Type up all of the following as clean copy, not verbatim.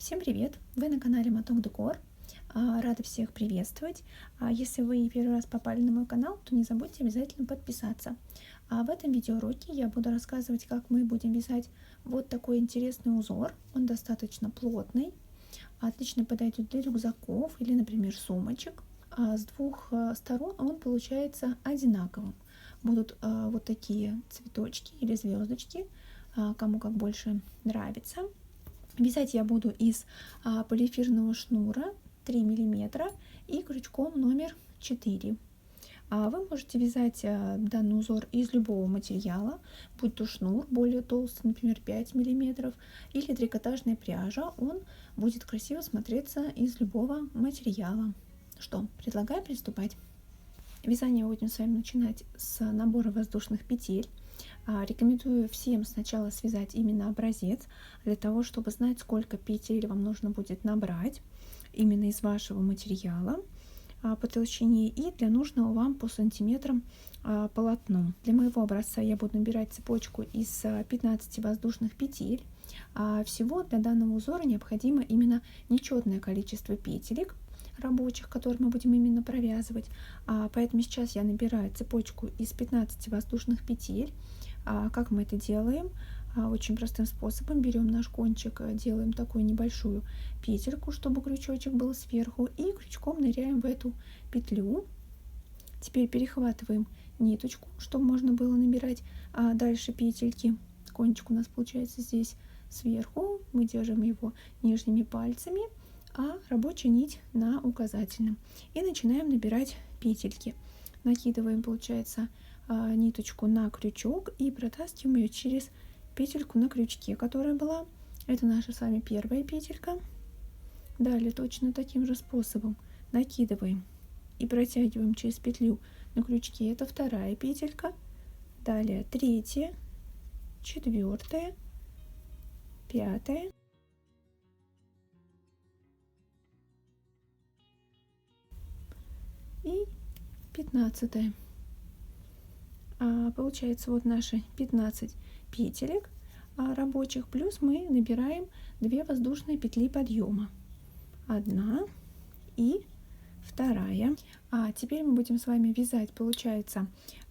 Всем привет! Вы на канале Моток Декор. Рада всех приветствовать. Если вы первый раз попали на мой канал, то не забудьте обязательно подписаться. В этом видеоуроке я буду рассказывать, как мы будем вязать вот такой интересный узор. Он достаточно плотный, отлично подойдет для рюкзаков или, например, сумочек. С двух сторон он получается одинаковым. Будут вот такие цветочки или звездочки, кому как больше нравится. Вязать я буду из полиэфирного шнура 3 мм и крючком номер 4. Вы можете вязать данный узор из любого материала, будь то шнур более толстый, например, 5 мм, или трикотажная пряжа. Он будет красиво смотреться из любого материала. Что, предлагаю приступать. Вязание будем с вами начинать с набора воздушных петель. Рекомендую всем сначала связать именно образец, для того, чтобы знать, сколько петель вам нужно будет набрать именно из вашего материала по толщине и для нужного вам по сантиметрам полотно. Для моего образца я буду набирать цепочку из 15 воздушных петель. Всего для данного узора необходимо именно нечетное количество петелек рабочих, которые мы будем именно провязывать. Поэтому сейчас я набираю цепочку из 15 воздушных петель. Как мы это делаем? Очень простым способом. Берем наш кончик, делаем такую небольшую петельку, чтобы крючочек был сверху, и крючком ныряем в эту петлю. Теперь перехватываем ниточку, чтобы можно было набирать дальше петельки. Кончик у нас получается здесь сверху. Мы держим его нижними пальцами, а рабочую нить на указательном. И начинаем набирать петельки. Накидываем, получается, ниточку на крючок и протаскиваем ее через петельку на крючке, которая была. Это наша с вами первая петелька. Далее точно таким же способом накидываем и протягиваем через петлю на крючке. Это вторая петелька. Далее третья, четвертая, пятая и 15. Получается вот наши 15 петелек рабочих, плюс мы набираем 2 воздушные петли подъема. Одна и вторая. Теперь мы будем с вами вязать, получается,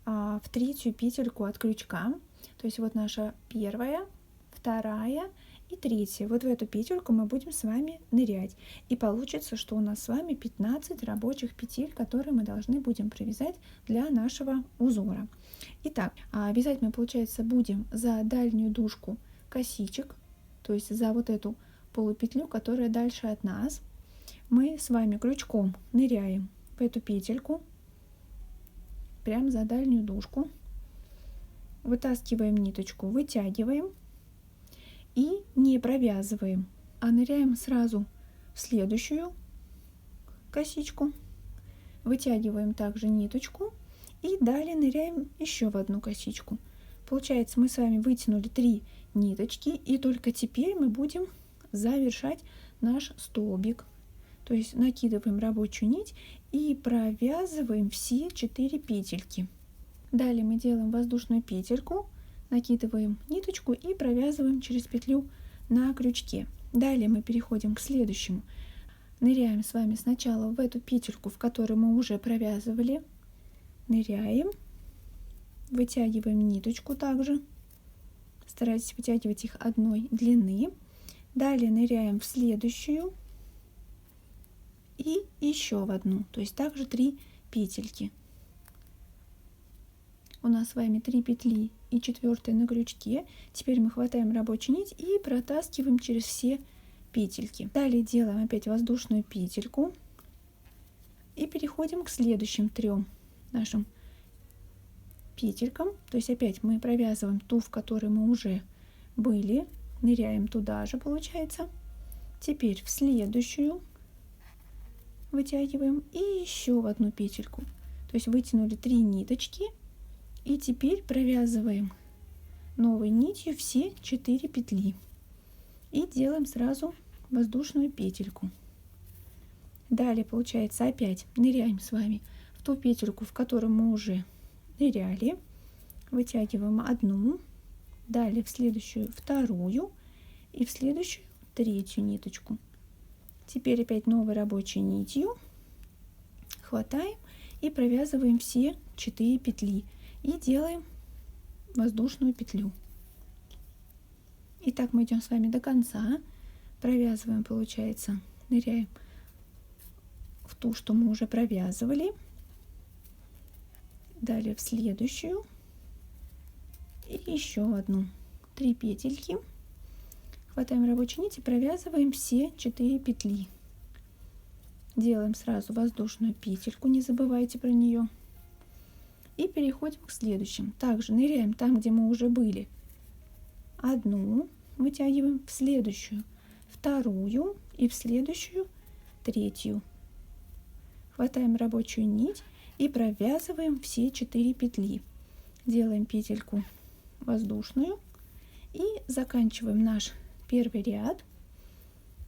в третью петельку от крючка. То есть вот наша первая, вторая и третья. Вот в эту петельку мы будем с вами нырять. И получится, что у нас с вами 15 рабочих петель, которые мы должны будем провязать для нашего узора. Итак, вязать мы, получается, будем за дальнюю дужку косичек, то есть за вот эту полупетлю, которая дальше от нас. Мы с вами крючком ныряем в эту петельку, прям за дальнюю дужку, вытаскиваем ниточку, вытягиваем и не провязываем, а ныряем сразу в следующую косичку, вытягиваем также ниточку и далее ныряем еще в одну косичку. Получается, мы с вами вытянули 3 ниточки, и только теперь мы будем завершать наш столбик. То есть накидываем рабочую нить и провязываем все 4 петельки. Далее мы делаем воздушную петельку, накидываем ниточку и провязываем через петлю на крючке. Далее мы переходим к следующему. Ныряем с вами сначала в эту петельку, в которой мы уже провязывали. Ныряем, вытягиваем ниточку также. Старайтесь вытягивать их одной длины. Далее ныряем в следующую и еще в одну. То есть также 3 петельки. У нас с вами 3 петли и 4 на крючке. Теперь мы хватаем рабочую нить и протаскиваем через все петельки. Далее делаем опять воздушную петельку и переходим к следующим 3 нашим петелькам. То есть опять мы провязываем ту, в которой мы уже были, ныряем туда же, получается. Теперь в следующую вытягиваем и еще в одну петельку. То есть вытянули 3 ниточки. И теперь провязываем новой нитью все 4 петли и делаем сразу воздушную петельку. Далее, получается, опять ныряем с вами в ту петельку, в которой мы уже ныряли, вытягиваем одну, далее в следующую вторую и в следующую третью ниточку. Теперь опять новой рабочей нитью хватаем и провязываем все 4 петли и делаем воздушную петлю. Итак, мы идем с вами до конца, провязываем, получается, ныряем в ту, что мы уже провязывали, далее в следующую и еще одну, 3 петельки, хватаем рабочую нить и провязываем все 4 петли. Делаем сразу воздушную петельку, не забывайте про нее. И переходим к следующим. Также ныряем там, где мы уже были. Одну вытягиваем, в следующую, вторую и в следующую, третью. Хватаем рабочую нить и провязываем все 4 петли. Делаем петельку воздушную и заканчиваем наш первый ряд.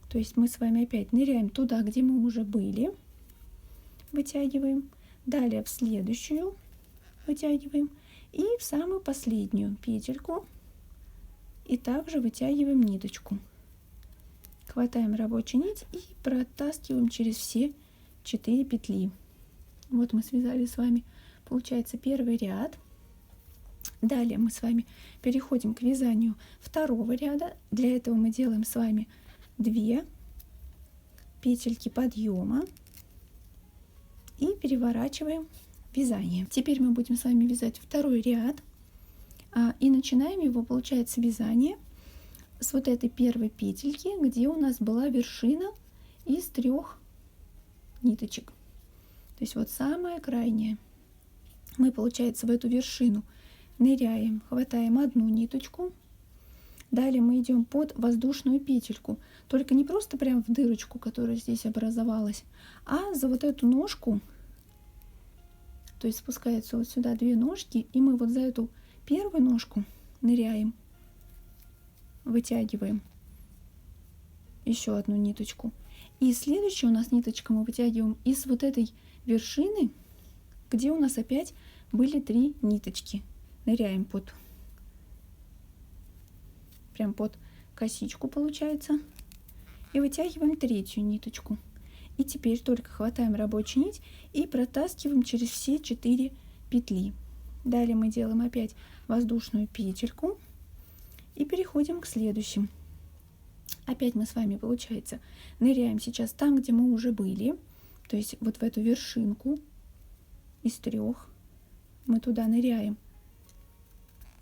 То есть мы с вами опять ныряем туда, где мы уже были, вытягиваем, далее в следующую вытягиваем и в самую последнюю петельку и также вытягиваем ниточку. Хватаем рабочую нить и протаскиваем через все 4 петли. Вот мы связали с вами, получается, первый ряд. Далее мы с вами переходим к вязанию второго ряда. Для этого мы делаем с вами 2 петельки подъема и переворачиваем вязание. Теперь мы будем с вами вязать второй ряд и начинаем его, получается, вязание с вот этой первой петельки, где у нас была вершина из 3 ниточек. То есть вот самая крайняя. Мы, получается, в эту вершину ныряем, хватаем одну ниточку. Далее мы идем под воздушную петельку, только не просто прям в дырочку, которая здесь образовалась, а за вот эту ножку. То есть спускаются вот сюда 2 ножки, и мы вот за эту первую ножку ныряем, вытягиваем еще одну ниточку. И следующую у нас ниточку мы вытягиваем из вот этой вершины, где у нас опять были 3 ниточки. Ныряем прям под косичку, получается, и вытягиваем третью ниточку. И теперь только хватаем рабочую нить и протаскиваем через все 4 петли. Далее мы делаем опять воздушную петельку и переходим к следующим. Опять мы с вами, получается, ныряем сейчас там, где мы уже были, то есть вот в эту вершинку из 3 мы туда ныряем,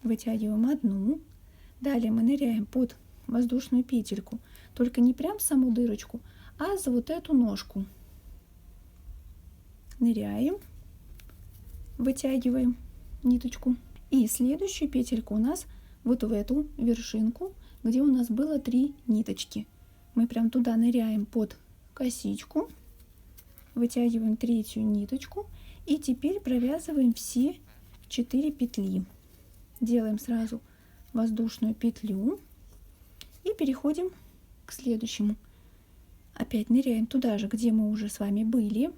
вытягиваем одну. Далее мы ныряем под воздушную петельку, только не прям саму дырочку, а за вот эту ножку. Ныряем, вытягиваем ниточку. И следующую петельку у нас вот в эту вершинку, где у нас было 3 ниточки. Мы прям туда ныряем под косичку, вытягиваем третью ниточку и теперь провязываем все 4 петли. Делаем сразу воздушную петлю и переходим к следующему. Опять ныряем туда же, где мы уже с вами были.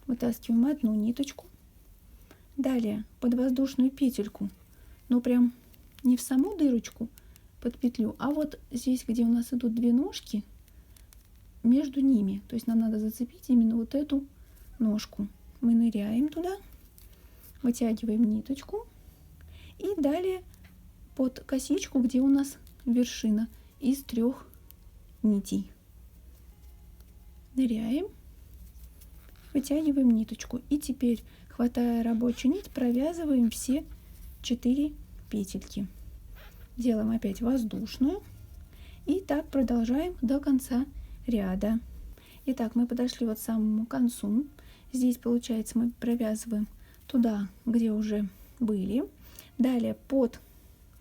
Вытаскиваем одну ниточку. Далее под воздушную петельку, но прям не в саму дырочку под петлю, а вот здесь, где у нас идут 2 ножки, между ними. То есть нам надо зацепить именно вот эту ножку. Мы ныряем туда, вытягиваем ниточку и далее под косичку, где у нас вершина из 3 нитей. Ныряем, вытягиваем ниточку и теперь, хватая рабочую нить, провязываем все 4 петельки. Делаем опять воздушную и так продолжаем до конца ряда. Итак, мы подошли вот к самому концу. Здесь, получается, мы провязываем туда, где уже были. Далее под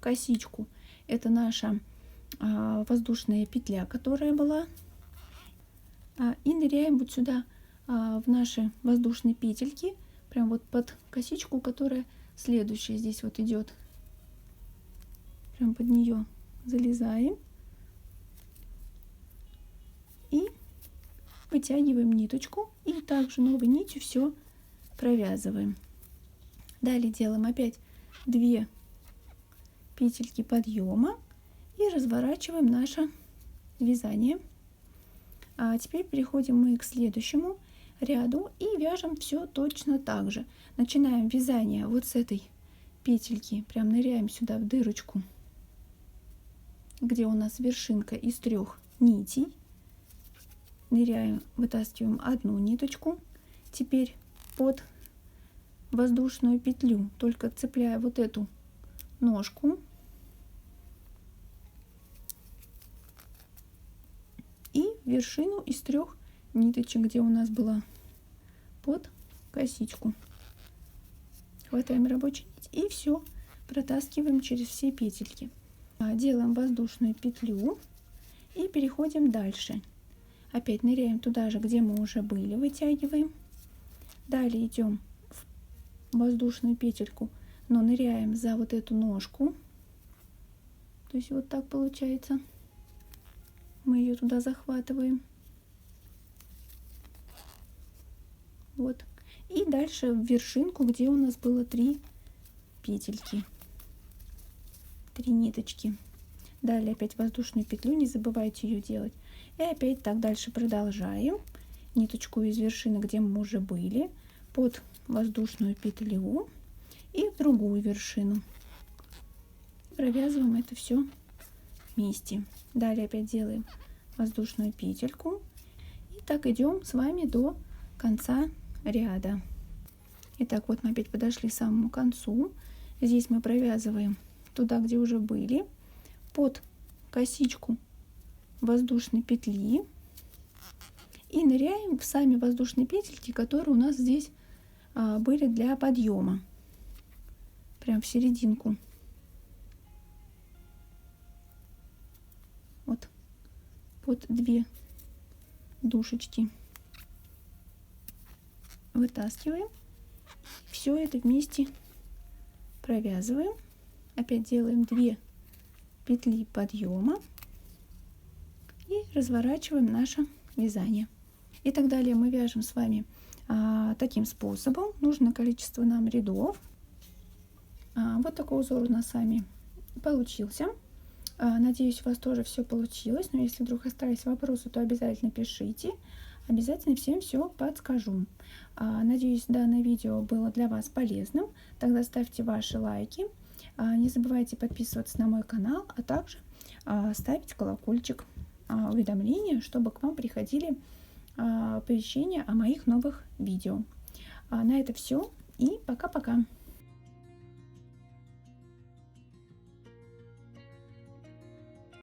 косичку это наша воздушная петля, которая была. И ныряем вот сюда в наши воздушные петельки, прям вот под косичку, которая следующая здесь вот идет. Прям под нее залезаем и вытягиваем ниточку и также новой нитью все провязываем. Далее делаем опять 2 петельки подъема И разворачиваем наше вязание. А теперь переходим мы к следующему ряду и вяжем все точно так же. Начинаем вязание вот с этой петельки, прям ныряем сюда в дырочку, где у нас вершинка из 3 нитей. Ныряем, вытаскиваем одну ниточку. Теперь под воздушную петлю, только цепляя вот эту ножку, и вершину из 3 ниточек, где у нас была под косичку. Хватаем рабочую нить и все протаскиваем через все петельки. Делаем воздушную петлю и переходим дальше. Опять ныряем туда же, где мы уже были, вытягиваем. Далее идем в воздушную петельку, но ныряем за вот эту ножку. То есть вот так получается. Мы ее туда захватываем. Вот. И дальше в вершинку, где у нас было 3 петельки, 3 ниточки. Далее опять воздушную петлю, не забывайте ее делать. И опять так дальше продолжаем. Ниточку из вершины, где мы уже были, под воздушную петлю и в другую вершину. Провязываем это все вместе. Далее опять делаем воздушную петельку. И так идем с вами до конца ряда. Итак, вот мы опять подошли к самому концу. Здесь мы провязываем туда, где уже были, под косичку воздушной петли и ныряем в сами воздушные петельки, которые у нас здесь были для подъема, прям в серединку. Вот под 2 душечки вытаскиваем, все это вместе провязываем. Опять делаем 2 петли подъема и разворачиваем наше вязание. И так далее мы вяжем с вами таким способом. Нужное количество нам рядов. Вот такой узор у нас с вами получился. Надеюсь, у вас тоже все получилось. Но если вдруг остались вопросы, то обязательно пишите. Обязательно всем все подскажу. Надеюсь, данное видео было для вас полезным. Тогда ставьте ваши лайки. Не забывайте подписываться на мой канал, а также ставить колокольчик уведомления, чтобы к вам приходили оповещения о моих новых видео. На это все и пока-пока.